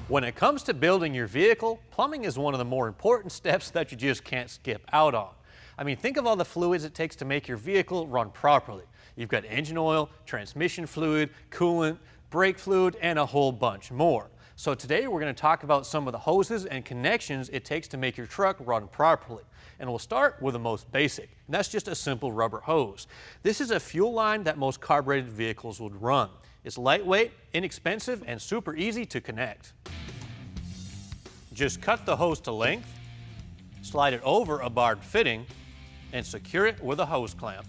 When it comes to building your vehicle, plumbing is one of the more important steps that you just can't skip out on. I mean, think of all the fluids it takes to make your vehicle run properly. You've got engine oil, transmission fluid, coolant, brake fluid, and a whole bunch more. So today we're going to talk about some of the hoses and connections it takes to make your truck run properly. And we'll start with the most basic, and that's just a simple rubber hose. This is a fuel line that most carbureted vehicles would run. It's lightweight, inexpensive, and super easy to connect. Just cut the hose to length, slide it over a barbed fitting, and secure it with a hose clamp.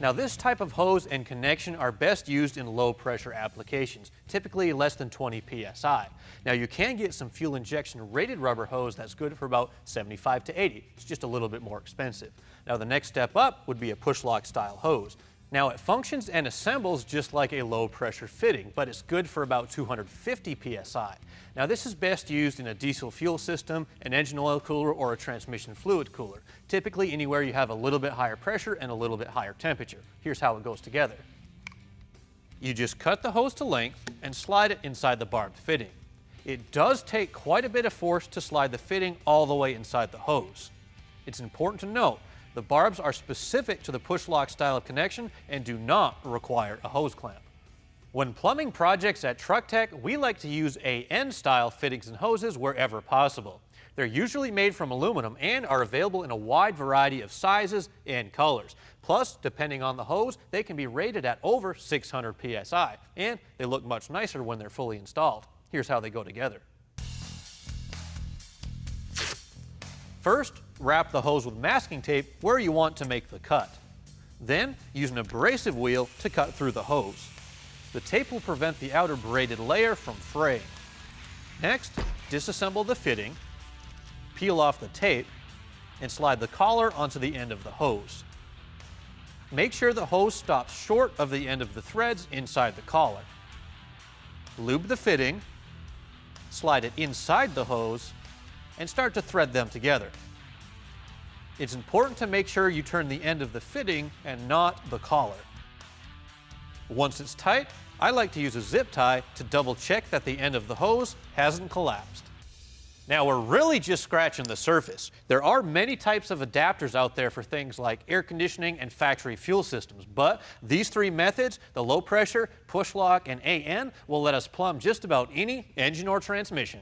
Now this type of hose and connection are best used in low pressure applications, typically less than 20 psi. Now you can get some fuel injection rated rubber hose that's good for about 75 to 80. It's just a little bit more expensive. Now the next step up would be a push lock style hose. Now it functions and assembles just like a low pressure fitting, but it's good for about 250 psi. Now this is best used in a diesel fuel system, an engine oil cooler, or a transmission fluid cooler. Typically anywhere you have a little bit higher pressure and a little bit higher temperature. Here's how it goes together. You just cut the hose to length and slide it inside the barbed fitting. It does take quite a bit of force to slide the fitting all the way inside the hose. It's important to note the barbs are specific to the push lock style of connection and do not require a hose clamp. When plumbing projects at Truck Tech, we like to use AN style fittings and hoses wherever possible. They're usually made from aluminum and are available in a wide variety of sizes and colors. Plus, depending on the hose, they can be rated at over 600 psi, and they look much nicer when they're fully installed. Here's how they go together. First, wrap the hose with masking tape where you want to make the cut. Then, use an abrasive wheel to cut through the hose. The tape will prevent the outer braided layer from fraying. Next, disassemble the fitting, peel off the tape, and slide the collar onto the end of the hose. Make sure the hose stops short of the end of the threads inside the collar. Lube the fitting, slide it inside the hose, and start to thread them together. It's important to make sure you turn the end of the fitting and not the collar. Once it's tight, I like to use a zip tie to double check that the end of the hose hasn't collapsed. Now we're really just scratching the surface. There are many types of adapters out there for things like air conditioning and factory fuel systems, but these three methods, the low pressure, push lock, and AN, will let us plumb just about any engine or transmission.